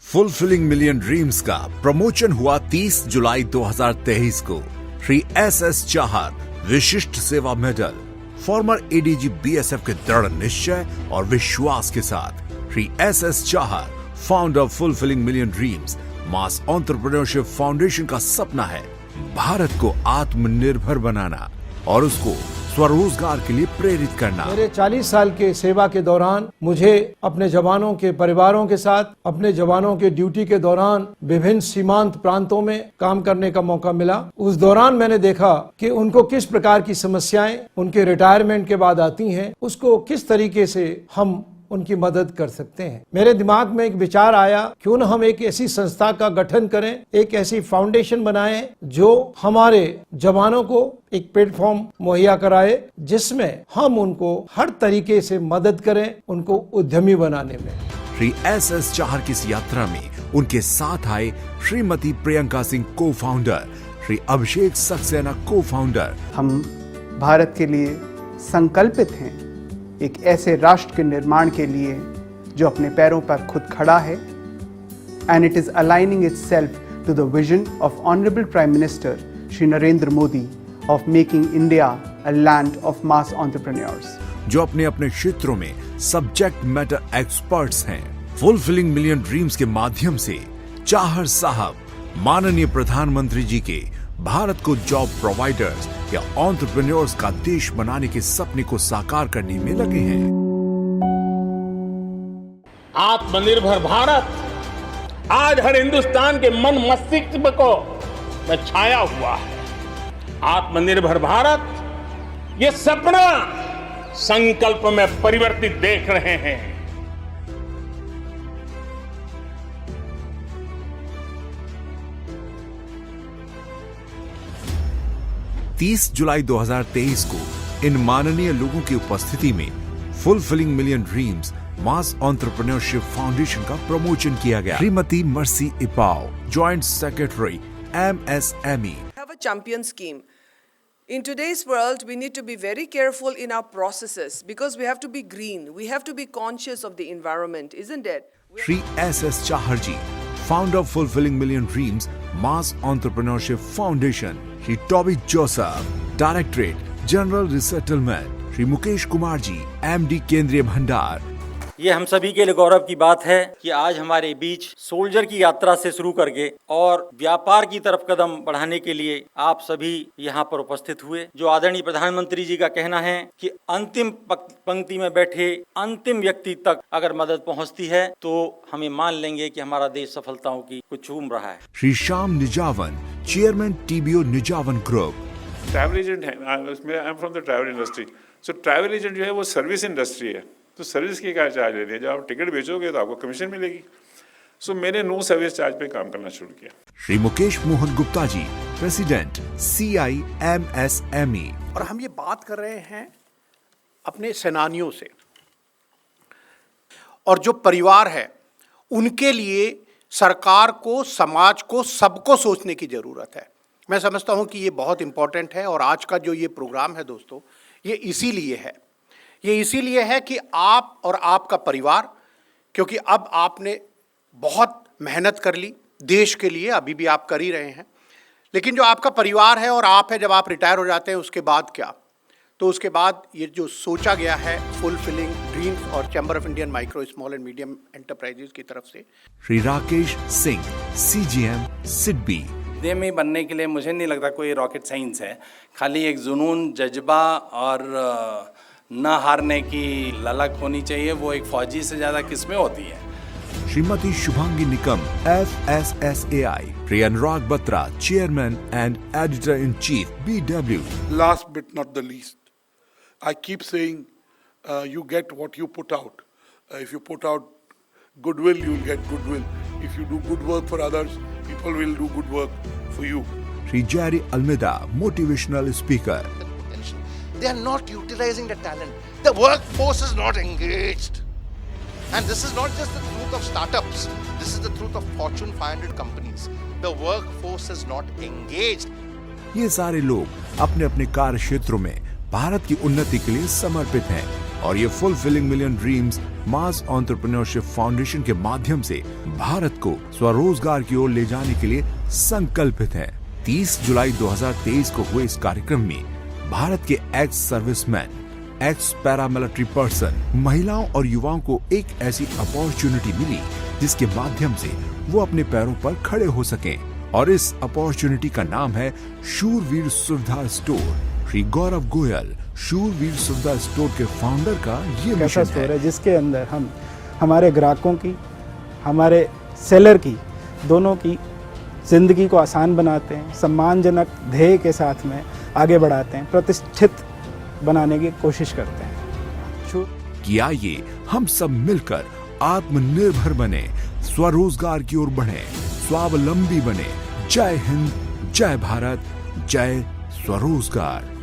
Fulfilling million dreams का promotion हुआ 30 जुलाई 2023 को। श्री एस चाहर विशिष्ट सेवा मेडल, फॉर्मर एडीजी बीएसएफ के दृढ़ निश्चय और विश्वास के साथ Shri S Chahar founder fulfilling million dreams mass entrepreneurship foundation का सपना है भारत को आत्मनिर्भर बनाना और उसको स्वरोजगार के लिए प्रेरित करना। मेरे 40 साल के सेवा के दौरान मुझे अपने जवानों के परिवारों के साथ, अपने जवानों के ड्यूटी के दौरान विभिन्न सीमांत प्रांतों में काम करने का मौका मिला। उस दौरान मैंने देखा कि उनको किस प्रकार की समस्याएं उनके रिटायरमेंट के बाद आती हैं, उसको किस तरीके से हम उनकी मदद कर सकते हैं। मेरे दिमाग में एक विचार आया, क्यों न हम एक ऐसी संस्था का गठन करें, एक ऐसी फाउंडेशन बनाएं जो हमारे जवानों को एक प्लेटफॉर्म मुहैया कराए जिसमें हम उनको हर तरीके से मदद करें, उनको उद्यमी बनाने में। श्री एस चाहर की इस यात्रा में उनके साथ आए श्रीमती प्रियंका सिंह को फाउंडर, श्री अभिषेक सक्सेना को फाउंडर। हम भारत के लिए संकल्पित हैं एक ऐसे राष्ट्र के निर्माण के लिए जो अपने पैरों पर खुद खड़ा है, and it is aligning itself to the vision of honourable prime minister Shri Narendra Modi of making India a land of mass entrepreneurs, जो अपने अपने क्षेत्रों में सब्जेक्ट मैटर एक्सपर्ट्स हैं। फुलफिलिंग मिलियन ड्रीम्स के माध्यम से चाहर साहब माननीय प्रधानमंत्री जी के भारत को जॉब प्रोवाइडर्स या एंटरप्रेन्योर्स का देश बनाने के सपने को साकार करने में लगे हैं। आत्मनिर्भर भारत आज हर हिंदुस्तान के मन मस्तिष्क को में छाया हुआ है। आत्मनिर्भर भारत ये सपना संकल्प में परिवर्तित देख रहे हैं। 30 जुलाई 2023 को इन माननीय लोगों की उपस्थिति में fulfilling million dreams mass entrepreneurship foundation का प्रमोशन किया गया। Shrimati Mercy Ipao, joint secretary MSME। Have a champion scheme. In today's world, we need to be very careful in our processes because we have to be green. We have to be conscious of the environment, isn't it? Shri S Chahar ji, founder fulfilling million dreams mass entrepreneurship foundation. Shri Toby Joseph, directorate general resettlement. Shri Mukesh Kumar ji, MD Kendriya भंडार। ये हम सभी के लिए गौरव की बात है कि आज हमारे बीच सोल्जर की यात्रा से शुरू करके और व्यापार की तरफ कदम बढ़ाने के लिए आप सभी यहाँ पर उपस्थित हुए। जो आदरणीय प्रधानमंत्री जी का कहना है कि अंतिम पंक्ति में बैठे अंतिम व्यक्ति तक अगर मदद पहुँचती है तो हमें मान लेंगे कि हमारा देश सफलताओं की कुछ चूम रहा है। Shri Shyam Nijhawan, chairman TBO Nijhawan group. Travel agent है, I am from the travel industry. So travel agent जो है वो सर्विस इंडस्ट्री है, तो सर्विस की क्या चार्ज लेते हैं? जब आप टिकट बेचोगे तो आपको कमीशन मिलेगी। सो मैंने नो सर्विस चार्ज पे काम करना शुरू किया। Shri Mukesh Mohan Gupta ji, president CIMSME। और हम ये बात कर रहे हैं अपने सेनानियों से, और जो परिवार है उनके लिए सरकार को, समाज को, सबको सोचने की जरूरत है। मैं समझता हूं कि ये बहुत इंपॉर्टेंट है। और आज का जो ये प्रोग्राम है दोस्तों, ये इसीलिए है, ये इसीलिए है कि आप और आपका परिवार, क्योंकि अब आपने बहुत मेहनत कर ली देश के लिए, अभी भी आप कर ही रहे हैं, लेकिन जो आपका परिवार है और आप है, जब आप रिटायर हो जाते हैं उसके बाद क्या? तो उसके बाद ये जो सोचा गया है फुलफिलिंग ड्रीम्स और chamber of Indian micro small and medium enterprises की तरफ से। श्री राकेश सिंह, CGM सिडबी। उद्यमी बनने के लिए मुझे नहीं लगता कोई रॉकेट साइंस है, खाली एक जुनून, जज्बा और न हारने की ललक होनी चाहिए। वो एक फौजी से ज़्यादा किस में होती है। Shrimati Shubhangi Nikam, FSSAI। Shri Anurag Batra, chairman and editor in chief, BW। Last but not the least, I keep saying you get what you put out. If you put out goodwill, you will get goodwill. If you do good work for others, people will do good work for you. Shri Jerry Almeida, motivational speaker. They are not utilizing the talent. The workforce is not engaged. And this is not just the truth of startups. This is the truth of Fortune 500 companies. The workforce is not engaged. ये सारे लोग अपने अपने कार्य क्षेत्रों में भारत की उन्नति के लिए समर्पित हैं और ये fulfilling million dreams mass entrepreneurship foundation के माध्यम से भारत को स्वरोजगार की ओर ले जाने के लिए संकल्पित है। 30 जुलाई 2023 को हुए इस कार्यक्रम में भारत के ex serviceman, x paramilitary person, महिलाओं और युवाओं को एक ऐसी अपॉर्चुनिटी मिली जिसके माध्यम से वो अपने पैरों पर खड़े हो सकें। और इस अपॉर्चुनिटी का नाम है शूरवीर सुविधा स्टोर। श्री गौरव गोयल, शूरवीर सुविधा स्टोर के फाउंडर का ये मिशन है जिसके अंदर हम हमारे ग्राहकों की, हमारे सेलर की, दोनों की जिंदगी को आसान बनाते हैं, सम्मानजनक ध्येय के साथ में आगे बढ़ाते हैं, प्रतिष्ठित बनाने की कोशिश करते हैं। कि आइए हम सब मिलकर आत्मनिर्भर बने, स्वरोजगार की ओर बढ़े, स्वावलंबी बने। जय हिंद, जय भारत, जय स्वरोजगार।